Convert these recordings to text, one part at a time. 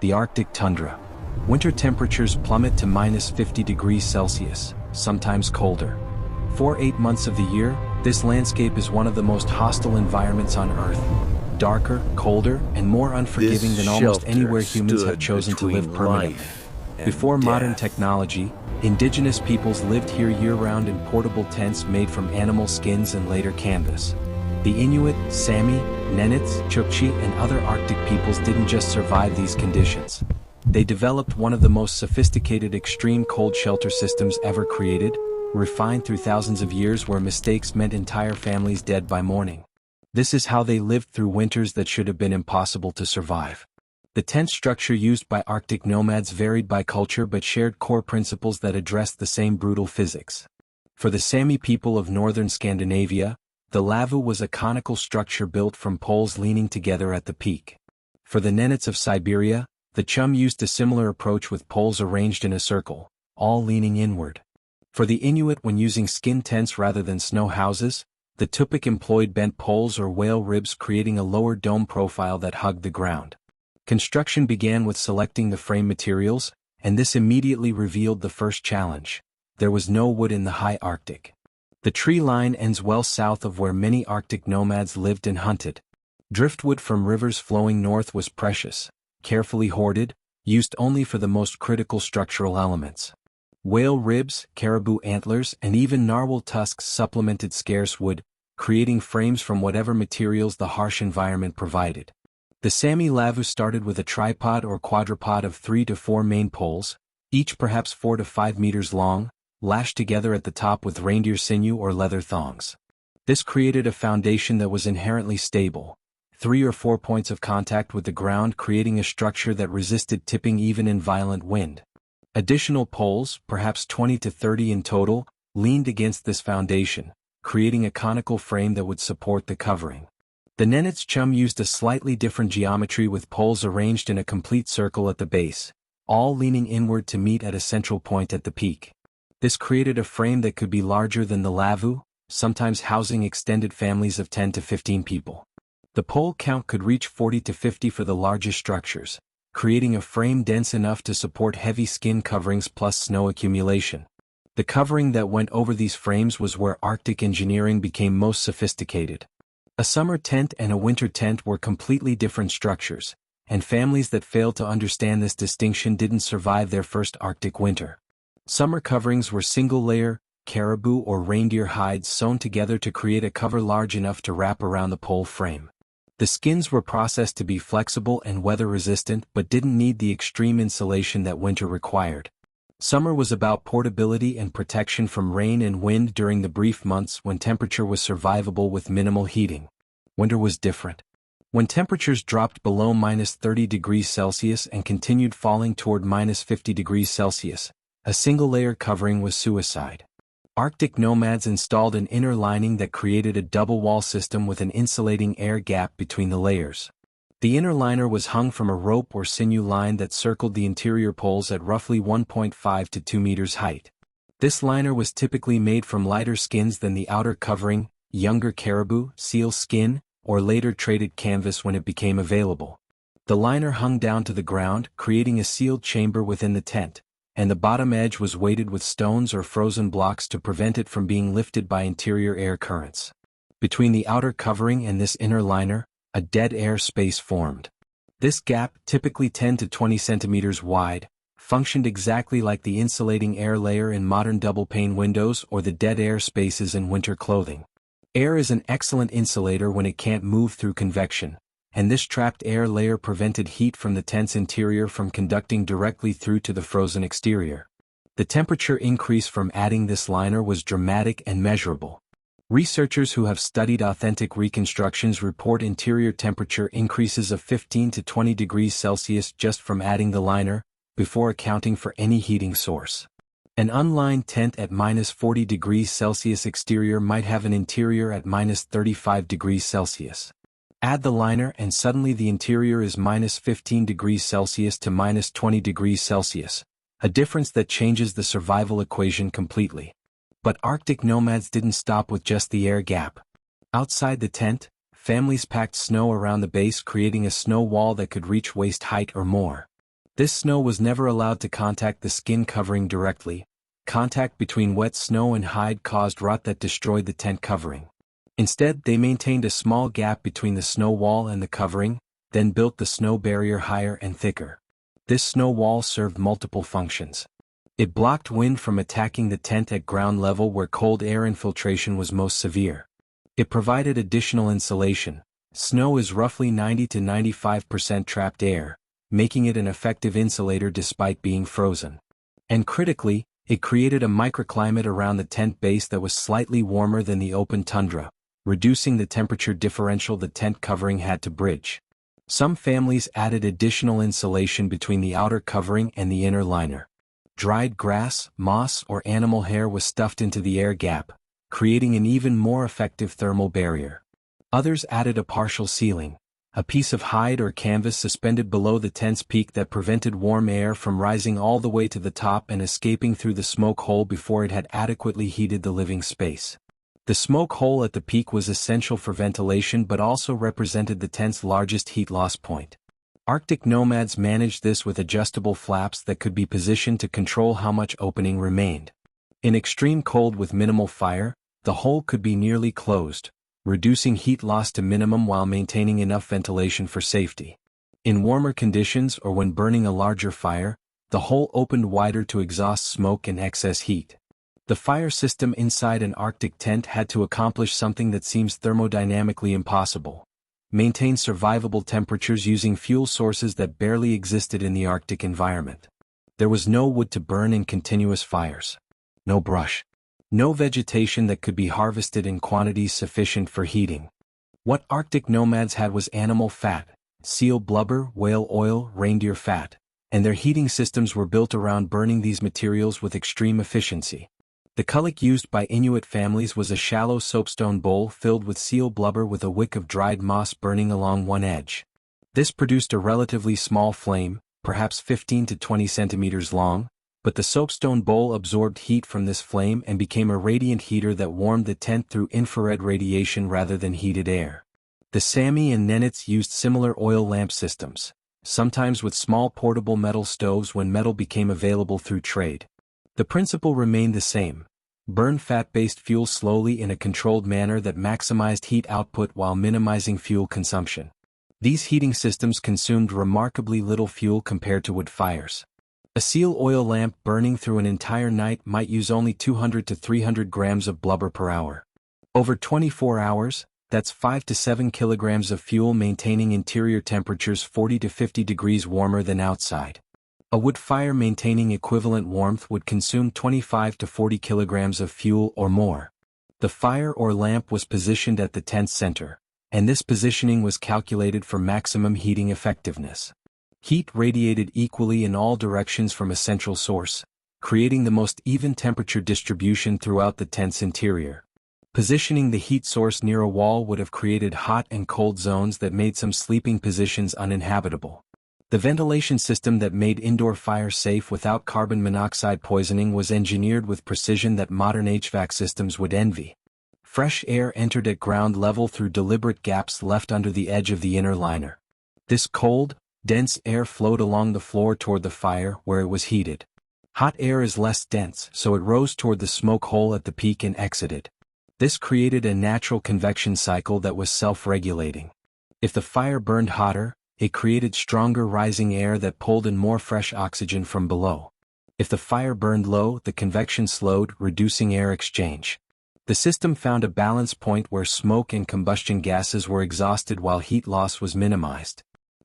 the Arctic tundra. Winter temperatures plummet to -50 degrees Celsius, sometimes colder. For 8 months of the year, this landscape is one of the most hostile environments on Earth. Darker, colder, and more unforgiving than almost anywhere humans have chosen to live permanently. Before modern technology, indigenous peoples lived here year-round in portable tents made from animal skins and later canvas. The Inuit, Sami, Nenets, Chukchi, and other Arctic peoples didn't just survive these conditions. They developed one of the most sophisticated extreme cold shelter systems ever created, refined through thousands of years where mistakes meant entire families dead by morning. This is how they lived through winters that should have been impossible to survive. The tent structure used by Arctic nomads varied by culture but shared core principles that addressed the same brutal physics. For the Sami people of northern Scandinavia, the lavvu was a conical structure built from poles leaning together at the peak. For the Nenets of Siberia, the chum used a similar approach with poles arranged in a circle, all leaning inward. For the Inuit, when using skin tents rather than snow houses, the Tupik employed bent poles or whale ribs, creating a lower dome profile that hugged the ground. Construction began with selecting the frame materials, and this immediately revealed the first challenge. There was no wood in the high Arctic. The tree line ends well south of where many Arctic nomads lived and hunted. Driftwood from rivers flowing north was precious, carefully hoarded, used only for the most critical structural elements. Whale ribs, caribou antlers, and even narwhal tusks supplemented scarce wood, creating frames from whatever materials the harsh environment provided. The Sami lavvu started with a tripod or quadrupod of 3 to 4 main poles, each perhaps 4 to 5 meters long, lashed together at the top with reindeer sinew or leather thongs. This created a foundation that was inherently stable, 3 or 4 points of contact with the ground creating a structure that resisted tipping even in violent wind. Additional poles, perhaps 20 to 30 in total, leaned against this foundation, creating a conical frame that would support the covering. The Nenets chum used a slightly different geometry with poles arranged in a complete circle at the base, all leaning inward to meet at a central point at the peak. This created a frame that could be larger than the lavvu, sometimes housing extended families of 10 to 15 people. The pole count could reach 40 to 50 for the largest structures, creating a frame dense enough to support heavy skin coverings plus snow accumulation. The covering that went over these frames was where Arctic engineering became most sophisticated. A summer tent and a winter tent were completely different structures, and families that failed to understand this distinction didn't survive their first Arctic winter. Summer coverings were single-layer, caribou or reindeer hides sewn together to create a cover large enough to wrap around the pole frame. The skins were processed to be flexible and weather-resistant but didn't need the extreme insulation that winter required. Summer was about portability and protection from rain and wind during the brief months when temperature was survivable with minimal heating. Winter was different. When temperatures dropped below -30 degrees Celsius and continued falling toward -50 degrees Celsius, a single-layer covering was suicide. Arctic nomads installed an inner lining that created a double-wall system with an insulating air gap between the layers. The inner liner was hung from a rope or sinew line that circled the interior poles at roughly 1.5 to 2 meters height. This liner was typically made from lighter skins than the outer covering, younger caribou, seal skin, or later traded canvas when it became available. The liner hung down to the ground, creating a sealed chamber within the tent, and the bottom edge was weighted with stones or frozen blocks to prevent it from being lifted by interior air currents. Between the outer covering and this inner liner, a dead air space formed. This gap, typically 10 to 20 centimeters wide, functioned exactly like the insulating air layer in modern double-pane windows or the dead air spaces in winter clothing. Air is an excellent insulator when it can't move through convection, and this trapped air layer prevented heat from the tent's interior from conducting directly through to the frozen exterior. The temperature increase from adding this liner was dramatic and measurable. Researchers who have studied authentic reconstructions report interior temperature increases of 15 to 20 degrees Celsius just from adding the liner, before accounting for any heating source. An unlined tent at -40 degrees Celsius exterior might have an interior at -35 degrees Celsius. Add the liner and suddenly the interior is -15 degrees Celsius to -20 degrees Celsius, a difference that changes the survival equation completely. But Arctic nomads didn't stop with just the air gap. Outside the tent, families packed snow around the base, creating a snow wall that could reach waist height or more. This snow was never allowed to contact the skin covering directly. Contact between wet snow and hide caused rot that destroyed the tent covering. Instead, they maintained a small gap between the snow wall and the covering, then built the snow barrier higher and thicker. This snow wall served multiple functions. It blocked wind from attacking the tent at ground level where cold air infiltration was most severe. It provided additional insulation. Snow is roughly 90 to 95% trapped air, making it an effective insulator despite being frozen. And critically, it created a microclimate around the tent base that was slightly warmer than the open tundra, reducing the temperature differential the tent covering had to bridge. Some families added additional insulation between the outer covering and the inner liner. Dried grass, moss, or animal hair was stuffed into the air gap, creating an even more effective thermal barrier. Others added a partial ceiling, a piece of hide or canvas suspended below the tent's peak that prevented warm air from rising all the way to the top and escaping through the smoke hole before it had adequately heated the living space. The smoke hole at the peak was essential for ventilation but also represented the tent's largest heat loss point. Arctic nomads managed this with adjustable flaps that could be positioned to control how much opening remained. In extreme cold with minimal fire, the hole could be nearly closed, reducing heat loss to minimum while maintaining enough ventilation for safety. In warmer conditions or when burning a larger fire, the hole opened wider to exhaust smoke and excess heat. The fire system inside an Arctic tent had to accomplish something that seems thermodynamically impossible: maintain survivable temperatures using fuel sources that barely existed in the Arctic environment. There was no wood to burn in continuous fires. No brush. No vegetation that could be harvested in quantities sufficient for heating. What Arctic nomads had was animal fat, seal blubber, whale oil, reindeer fat, and their heating systems were built around burning these materials with extreme efficiency. The kullik used by Inuit families was a shallow soapstone bowl filled with seal blubber with a wick of dried moss burning along one edge. This produced a relatively small flame, perhaps 15 to 20 centimeters long, but the soapstone bowl absorbed heat from this flame and became a radiant heater that warmed the tent through infrared radiation rather than heated air. The Sami and Nenets used similar oil lamp systems, sometimes with small portable metal stoves when metal became available through trade. The principle remained the same: burn fat-based fuel slowly in a controlled manner that maximized heat output while minimizing fuel consumption. These heating systems consumed remarkably little fuel compared to wood fires. A seal oil lamp burning through an entire night might use only 200 to 300 grams of blubber per hour. Over 24 hours, that's 5 to 7 kilograms of fuel, maintaining interior temperatures 40 to 50 degrees warmer than outside. A wood fire maintaining equivalent warmth would consume 25 to 40 kilograms of fuel or more. The fire or lamp was positioned at the tent's center, and this positioning was calculated for maximum heating effectiveness. Heat radiated equally in all directions from a central source, creating the most even temperature distribution throughout the tent's interior. Positioning the heat source near a wall would have created hot and cold zones that made some sleeping positions uninhabitable. The ventilation system that made indoor fire safe without carbon monoxide poisoning was engineered with precision that modern HVAC systems would envy. Fresh air entered at ground level through deliberate gaps left under the edge of the inner liner. This cold, dense air flowed along the floor toward the fire where it was heated. Hot air is less dense, so it rose toward the smoke hole at the peak and exited. This created a natural convection cycle that was self-regulating. If the fire burned hotter, it created stronger rising air that pulled in more fresh oxygen from below. If the fire burned low, the convection slowed, reducing air exchange. The system found a balance point where smoke and combustion gases were exhausted while heat loss was minimized.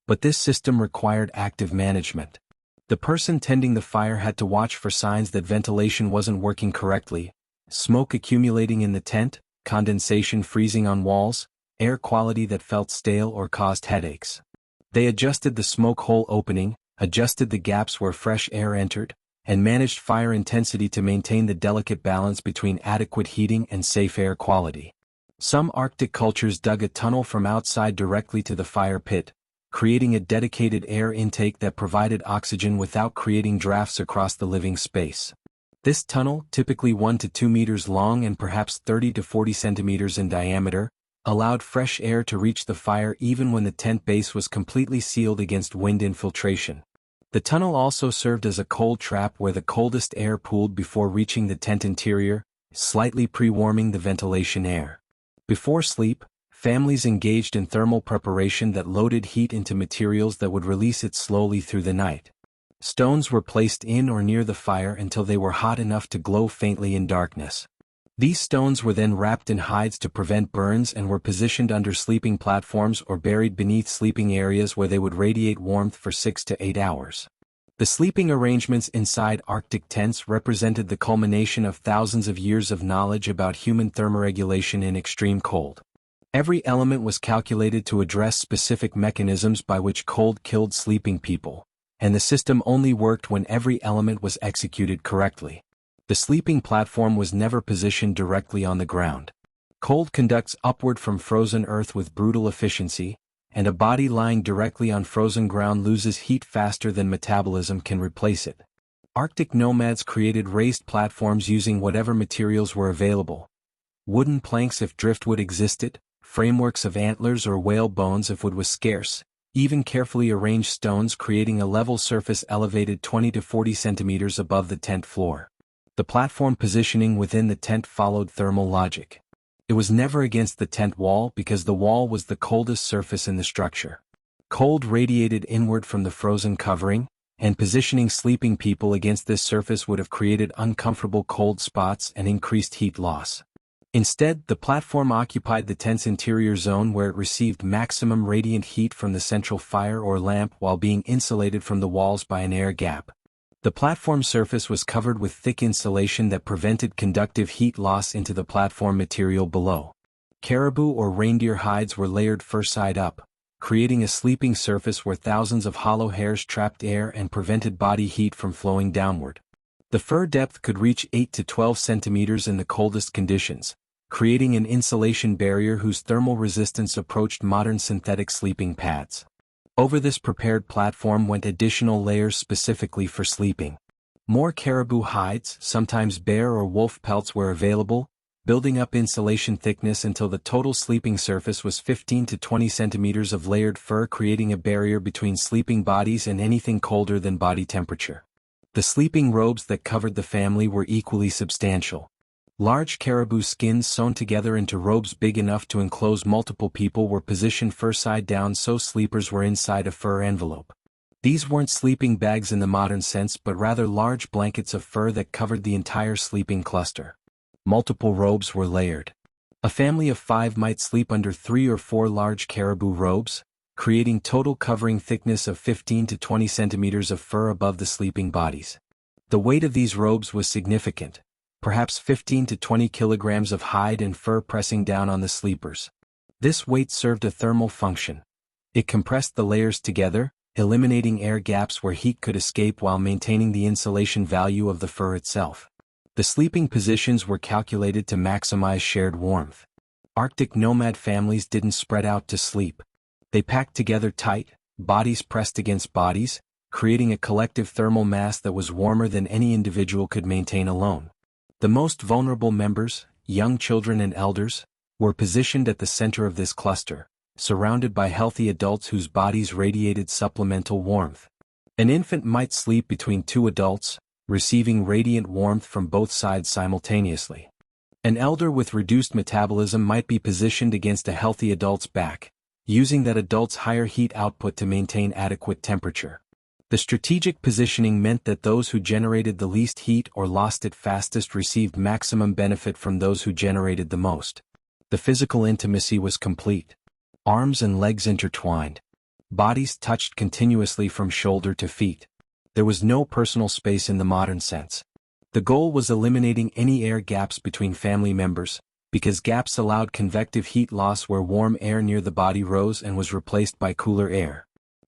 But this system required active management. The person tending the fire had to watch for signs that ventilation wasn't working correctly: smoke accumulating in the tent, condensation freezing on walls, air quality that felt stale or caused headaches. They adjusted the smoke hole opening, adjusted the gaps where fresh air entered, and managed fire intensity to maintain the delicate balance between adequate heating and safe air quality. Some Arctic cultures dug a tunnel from outside directly to the fire pit, creating a dedicated air intake that provided oxygen without creating drafts across the living space. This tunnel, typically 1 to 2 meters long and perhaps 30 to 40 centimeters in diameter, allowed fresh air to reach the fire even when the tent base was completely sealed against wind infiltration. The tunnel also served as a cold trap where the coldest air pooled before reaching the tent interior, slightly pre-warming the ventilation air. Before sleep, families engaged in thermal preparation that loaded heat into materials that would release it slowly through the night. Stones were placed in or near the fire until they were hot enough to glow faintly in darkness. These stones were then wrapped in hides to prevent burns and were positioned under sleeping platforms or buried beneath sleeping areas where they would radiate warmth for 6 to 8 hours. The sleeping arrangements inside Arctic tents represented the culmination of thousands of years of knowledge about human thermoregulation in extreme cold. Every element was calculated to address specific mechanisms by which cold killed sleeping people, and the system only worked when every element was executed correctly. The sleeping platform was never positioned directly on the ground. Cold conducts upward from frozen earth with brutal efficiency, and a body lying directly on frozen ground loses heat faster than metabolism can replace it. Arctic nomads created raised platforms using whatever materials were available. Wooden planks if driftwood existed, frameworks of antlers or whale bones if wood was scarce, even carefully arranged stones creating a level surface elevated 20 to 40 centimeters above the tent floor. The platform positioning within the tent followed thermal logic. It was never against the tent wall because the wall was the coldest surface in the structure. Cold radiated inward from the frozen covering, and positioning sleeping people against this surface would have created uncomfortable cold spots and increased heat loss. Instead, the platform occupied the tent's interior zone where it received maximum radiant heat from the central fire or lamp while being insulated from the walls by an air gap. The platform surface was covered with thick insulation that prevented conductive heat loss into the platform material below. Caribou or reindeer hides were layered fur side up, creating a sleeping surface where thousands of hollow hairs trapped air and prevented body heat from flowing downward. The fur depth could reach 8 to 12 centimeters in the coldest conditions, creating an insulation barrier whose thermal resistance approached modern synthetic sleeping pads. Over this prepared platform went additional layers specifically for sleeping. More caribou hides, sometimes bear or wolf pelts, were available, building up insulation thickness until the total sleeping surface was 15 to 20 centimeters of layered fur, creating a barrier between sleeping bodies and anything colder than body temperature. The sleeping robes that covered the family were equally substantial. Large caribou skins sewn together into robes big enough to enclose multiple people were positioned fur side down so sleepers were inside a fur envelope. These weren't sleeping bags in the modern sense but rather large blankets of fur that covered the entire sleeping cluster. Multiple robes were layered. A family of 5 might sleep under 3 or 4 large caribou robes, creating total covering thickness of 15 to 20 centimeters of fur above the sleeping bodies. The weight of these robes was significant. Perhaps 15 to 20 kilograms of hide and fur pressing down on the sleepers. This weight served a thermal function. It compressed the layers together, eliminating air gaps where heat could escape while maintaining the insulation value of the fur itself. The sleeping positions were calculated to maximize shared warmth. Arctic nomad families didn't spread out to sleep. They packed together tight, bodies pressed against bodies, creating a collective thermal mass that was warmer than any individual could maintain alone. The most vulnerable members, young children and elders, were positioned at the center of this cluster, surrounded by healthy adults whose bodies radiated supplemental warmth. An infant might sleep between 2 adults, receiving radiant warmth from both sides simultaneously. An elder with reduced metabolism might be positioned against a healthy adult's back, using that adult's higher heat output to maintain adequate temperature. The strategic positioning meant that those who generated the least heat or lost it fastest received maximum benefit from those who generated the most. The physical intimacy was complete. Arms and legs intertwined. Bodies touched continuously from shoulder to feet. There was no personal space in the modern sense. The goal was eliminating any air gaps between family members, because gaps allowed convective heat loss where warm air near the body rose and was replaced by cooler air.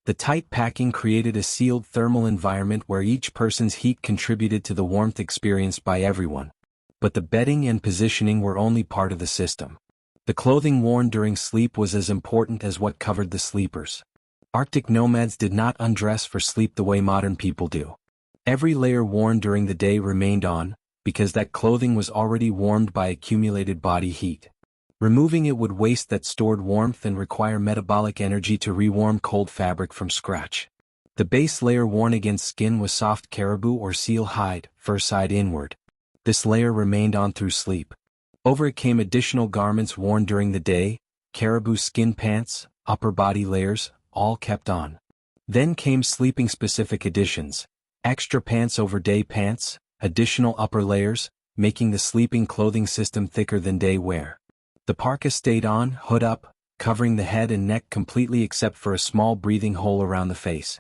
The tight packing created a sealed thermal environment where each person's heat contributed to the warmth experienced by everyone. But the bedding and positioning were only part of the system. The clothing worn during sleep was as important as what covered the sleepers. Arctic nomads did not undress for sleep the way modern people do. Every layer worn during the day remained on, because that clothing was already warmed by accumulated body heat. Removing it would waste that stored warmth and require metabolic energy to rewarm cold fabric from scratch. The base layer worn against skin was soft caribou or seal hide, fur side inward. This layer remained on through sleep. Over it came additional garments worn during the day, caribou skin pants, upper body layers, all kept on. Then came sleeping-specific additions, extra pants over day pants, additional upper layers, making the sleeping clothing system thicker than day wear. The parka stayed on, hood up, covering the head and neck completely except for a small breathing hole around the face.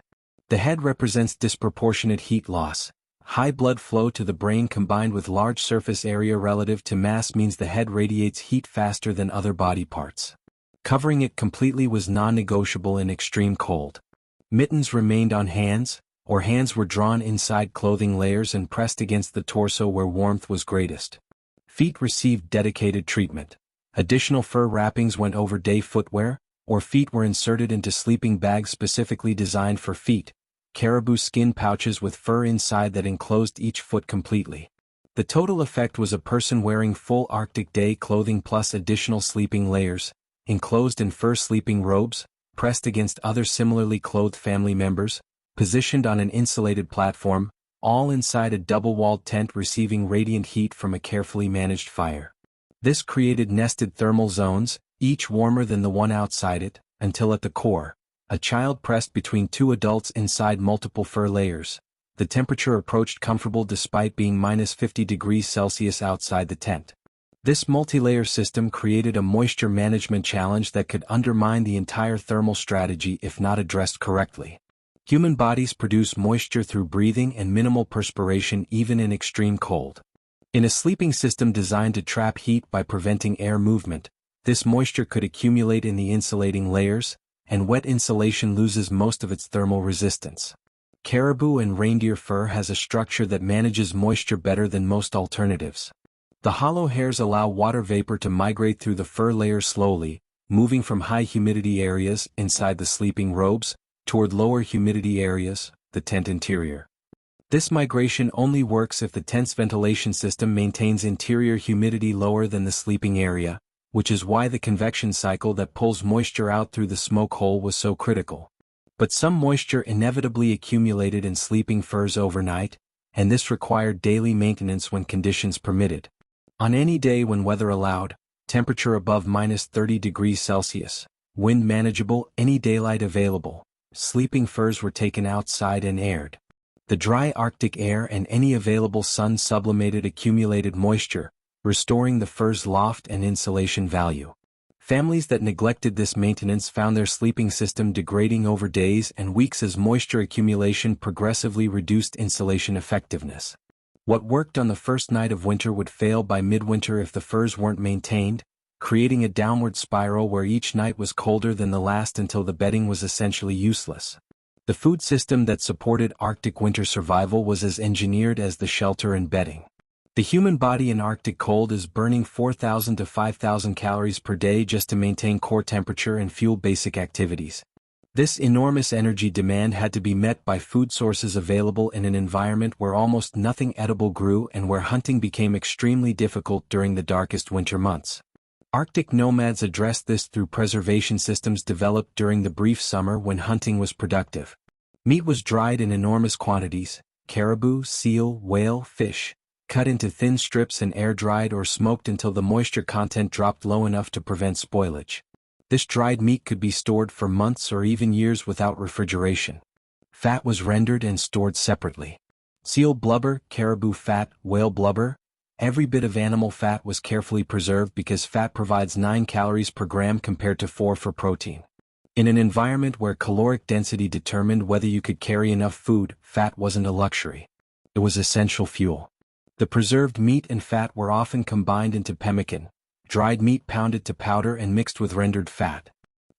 The head represents disproportionate heat loss. High blood flow to the brain combined with large surface area relative to mass means the head radiates heat faster than other body parts. Covering it completely was non-negotiable in extreme cold. Mittens remained on hands, or hands were drawn inside clothing layers and pressed against the torso where warmth was greatest. Feet received dedicated treatment. Additional fur wrappings went over day footwear, or feet were inserted into sleeping bags specifically designed for feet, caribou skin pouches with fur inside that enclosed each foot completely. The total effect was a person wearing full Arctic day clothing plus additional sleeping layers, enclosed in fur sleeping robes, pressed against other similarly clothed family members, positioned on an insulated platform, all inside a double-walled tent receiving radiant heat from a carefully managed fire. This created nested thermal zones, each warmer than the one outside it, until at the core, a child pressed between two adults inside multiple fur layers. The temperature approached comfortable despite being minus 50 degrees Celsius outside the tent. This multi-layer system created a moisture management challenge that could undermine the entire thermal strategy if not addressed correctly. Human bodies produce moisture through breathing and minimal perspiration even in extreme cold. In a sleeping system designed to trap heat by preventing air movement, this moisture could accumulate in the insulating layers, and wet insulation loses most of its thermal resistance. Caribou and reindeer fur has a structure that manages moisture better than most alternatives. The hollow hairs allow water vapor to migrate through the fur layer slowly, moving from high humidity areas inside the sleeping robes toward lower humidity areas, the tent interior. This migration only works if the tent's ventilation system maintains interior humidity lower than the sleeping area, which is why the convection cycle that pulls moisture out through the smoke hole was so critical. But some moisture inevitably accumulated in sleeping furs overnight, and this required daily maintenance when conditions permitted. On any day when weather allowed, temperature above minus 30 degrees Celsius, wind manageable, any daylight available, sleeping furs were taken outside and aired. The dry Arctic air and any available sun sublimated accumulated moisture, restoring the fur's loft and insulation value. Families that neglected this maintenance found their sleeping system degrading over days and weeks as moisture accumulation progressively reduced insulation effectiveness. What worked on the first night of winter would fail by midwinter if the furs weren't maintained, creating a downward spiral where each night was colder than the last until the bedding was essentially useless. The food system that supported Arctic winter survival was as engineered as the shelter and bedding. The human body in Arctic cold is burning 4,000 to 5,000 calories per day just to maintain core temperature and fuel basic activities. This enormous energy demand had to be met by food sources available in an environment where almost nothing edible grew and where hunting became extremely difficult during the darkest winter months. Arctic nomads addressed this through preservation systems developed during the brief summer when hunting was productive. Meat was dried in enormous quantities, caribou, seal, whale, fish, cut into thin strips and air-dried or smoked until the moisture content dropped low enough to prevent spoilage. This dried meat could be stored for months or even years without refrigeration. Fat was rendered and stored separately. Seal blubber, caribou fat, whale blubber, every bit of animal fat was carefully preserved because fat provides 9 calories per gram compared to 4 for protein. In an environment where caloric density determined whether you could carry enough food, fat wasn't a luxury. It was essential fuel. The preserved meat and fat were often combined into pemmican, dried meat pounded to powder and mixed with rendered fat.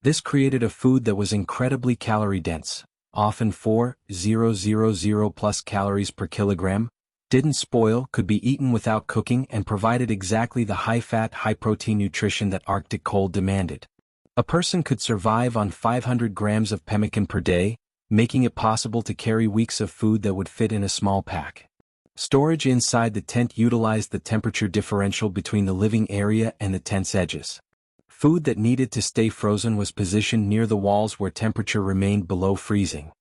This created a food that was incredibly calorie-dense, often 4,000 plus calories per kilogram, didn't spoil, could be eaten without cooking and provided exactly the high-fat, high-protein nutrition that Arctic cold demanded. A person could survive on 500 grams of pemmican per day, making it possible to carry weeks of food that would fit in a small pack. Storage inside the tent utilized the temperature differential between the living area and the tent's edges. Food that needed to stay frozen was positioned near the walls where temperature remained below freezing.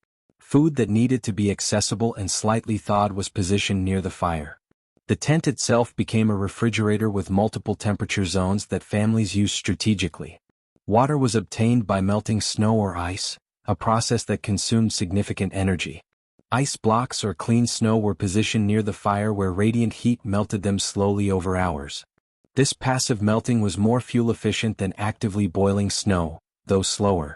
Food that needed to be accessible and slightly thawed was positioned near the fire. The tent itself became a refrigerator with multiple temperature zones that families used strategically. Water was obtained by melting snow or ice, a process that consumed significant energy. Ice blocks or clean snow were positioned near the fire where radiant heat melted them slowly over hours. This passive melting was more fuel efficient than actively boiling snow, though slower.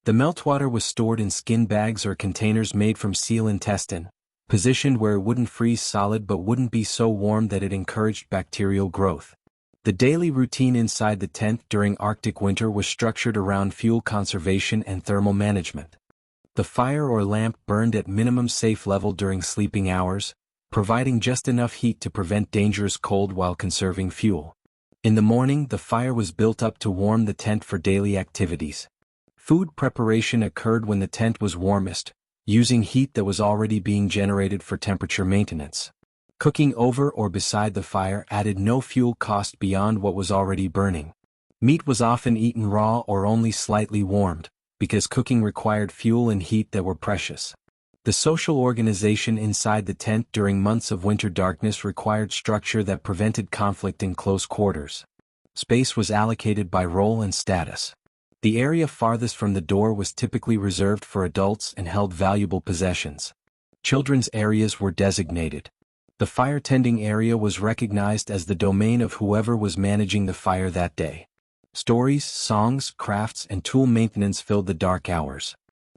The meltwater was stored in skin bags or containers made from seal intestine, positioned where it wouldn't freeze solid but wouldn't be so warm that it encouraged bacterial growth. The daily routine inside the tent during Arctic winter was structured around fuel conservation and thermal management. The fire or lamp burned at minimum safe level during sleeping hours, providing just enough heat to prevent dangerous cold while conserving fuel. In the morning, the fire was built up to warm the tent for daily activities. Food preparation occurred when the tent was warmest, using heat that was already being generated for temperature maintenance. Cooking over or beside the fire added no fuel cost beyond what was already burning. Meat was often eaten raw or only slightly warmed, because cooking required fuel and heat that were precious. The social organization inside the tent during months of winter darkness required structure that prevented conflict in close quarters. Space was allocated by role and status. The area farthest from the door was typically reserved for adults and held valuable possessions. Children's areas were designated. The fire tending area was recognized as the domain of whoever was managing the fire that day. Stories, songs, crafts, and tool maintenance filled the dark hours.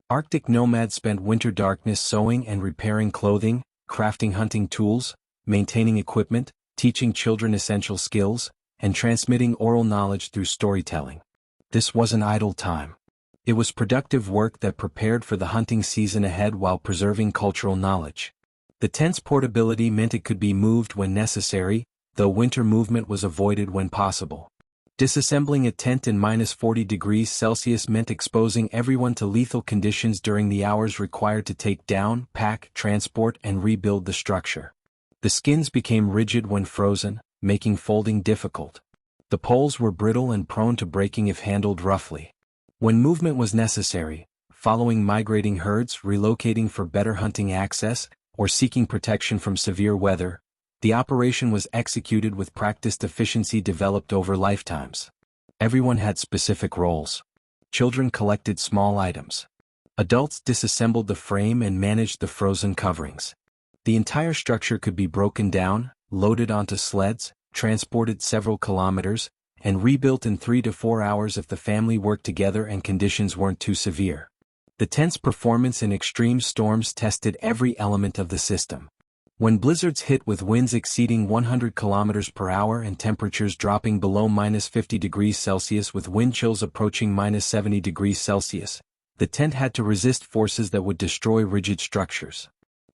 Arctic nomads spent winter darkness sewing and repairing clothing, crafting hunting tools, maintaining equipment, teaching children essential skills, and transmitting oral knowledge through storytelling. This wasn't idle time. It was productive work that prepared for the hunting season ahead while preserving cultural knowledge. The tent's portability meant it could be moved when necessary, though winter movement was avoided when possible. Disassembling a tent in -40 degrees Celsius meant exposing everyone to lethal conditions during the hours required to take down, pack, transport, and rebuild the structure. The skins became rigid when frozen, making folding difficult. The poles were brittle and prone to breaking if handled roughly. When movement was necessary, following migrating herds, relocating for better hunting access, or seeking protection from severe weather, the operation was executed with practiced efficiency developed over lifetimes. Everyone had specific roles. Children collected small items. Adults disassembled the frame and managed the frozen coverings. The entire structure could be broken down, loaded onto sleds, transported several kilometers, and rebuilt in 3 to 4 hours if the family worked together and conditions weren't too severe. The tent's performance in extreme storms tested every element of the system. When blizzards hit with winds exceeding 100 km per hour and temperatures dropping below -50 degrees Celsius with wind chills approaching -70 degrees Celsius, the tent had to resist forces that would destroy rigid structures.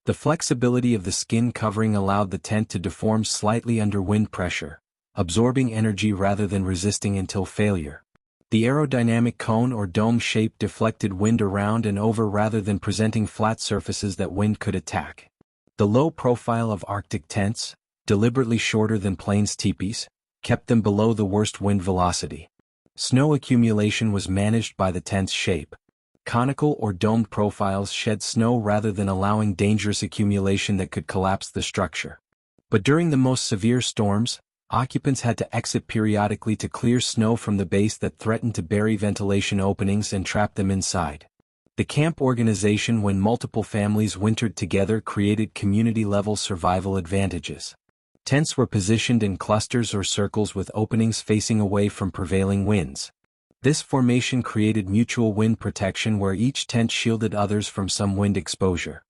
The flexibility of the skin covering allowed the tent to deform slightly under wind pressure, absorbing energy rather than resisting until failure. The aerodynamic cone or dome shape deflected wind around and over rather than presenting flat surfaces that wind could attack. The low profile of Arctic tents, deliberately shorter than plains teepees, kept them below the worst wind velocity. Snow accumulation was managed by the tent's shape. Conical or domed profiles shed snow rather than allowing dangerous accumulation that could collapse the structure. But during the most severe storms, occupants had to exit periodically to clear snow from the base that threatened to bury ventilation openings and trap them inside. The camp organization when multiple families wintered together created community-level survival advantages. Tents were positioned in clusters or circles with openings facing away from prevailing winds. This formation created mutual wind protection where each tent shielded others from some wind exposure.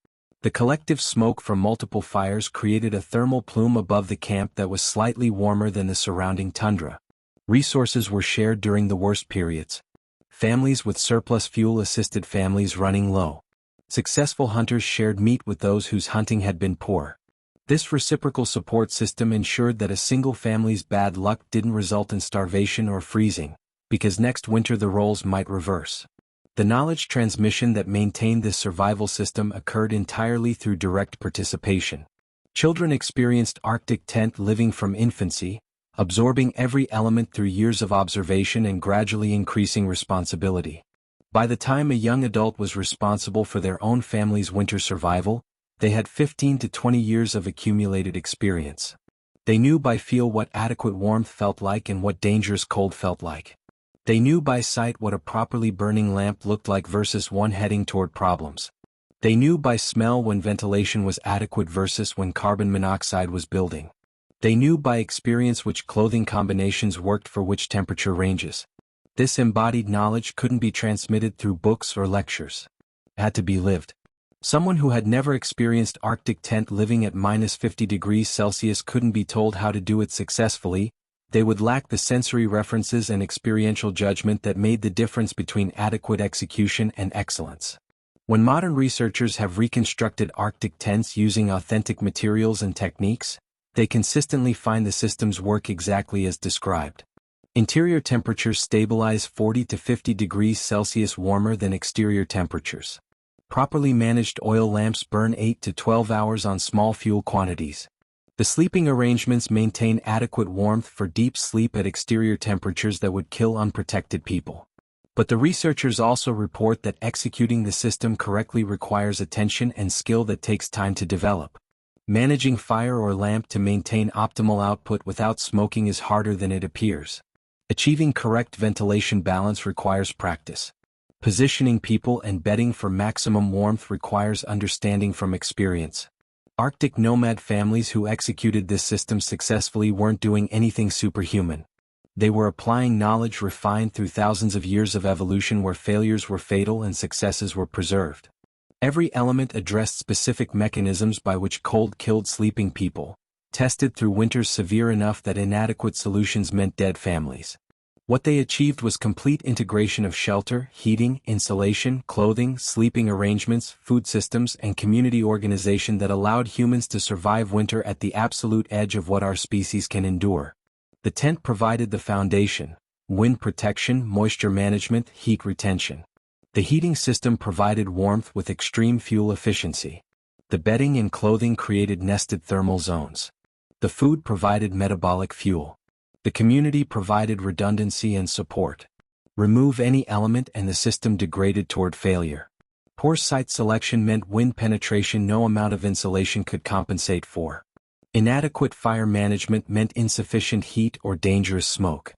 The collective smoke from multiple fires created a thermal plume above the camp that was slightly warmer than the surrounding tundra. Resources were shared during the worst periods. Families with surplus fuel assisted families running low. Successful hunters shared meat with those whose hunting had been poor. This reciprocal support system ensured that a single family's bad luck didn't result in starvation or freezing, because next winter the roles might reverse. The knowledge transmission that maintained this survival system occurred entirely through direct participation. Children experienced Arctic tent living from infancy, absorbing every element through years of observation and gradually increasing responsibility. By the time a young adult was responsible for their own family's winter survival, they had 15 to 20 years of accumulated experience. They knew by feel what adequate warmth felt like and what dangerous cold felt like. They knew by sight what a properly burning lamp looked like versus one heading toward problems. They knew by smell when ventilation was adequate versus when carbon monoxide was building. They knew by experience which clothing combinations worked for which temperature ranges. This embodied knowledge couldn't be transmitted through books or lectures. It had to be lived. Someone who had never experienced Arctic tent living at minus 50 degrees Celsius couldn't be told how to do it successfully. They would lack the sensory references and experiential judgment that made the difference between adequate execution and excellence. When modern researchers have reconstructed Arctic tents using authentic materials and techniques, they consistently find the systems work exactly as described. Interior temperatures stabilize 40 to 50 degrees Celsius warmer than exterior temperatures. Properly managed oil lamps burn 8 to 12 hours on small fuel quantities. The sleeping arrangements maintain adequate warmth for deep sleep at exterior temperatures that would kill unprotected people. But the researchers also report that executing the system correctly requires attention and skill that takes time to develop. Managing fire or lamp to maintain optimal output without smoking is harder than it appears. Achieving correct ventilation balance requires practice. Positioning people and bedding for maximum warmth requires understanding from experience. Arctic nomad families who executed this system successfully weren't doing anything superhuman. They were applying knowledge refined through thousands of years of evolution where failures were fatal and successes were preserved. Every element addressed specific mechanisms by which cold killed sleeping people, tested through winters severe enough that inadequate solutions meant dead families. What they achieved was complete integration of shelter, heating, insulation, clothing, sleeping arrangements, food systems, and community organization that allowed humans to survive winter at the absolute edge of what our species can endure. The tent provided the foundation: wind protection, moisture management, heat retention. The heating system provided warmth with extreme fuel efficiency. The bedding and clothing created nested thermal zones. The food provided metabolic fuel. The community provided redundancy and support. Remove any element and the system degraded toward failure. Poor site selection meant wind penetration no amount of insulation could compensate for. Inadequate fire management meant insufficient heat or dangerous smoke.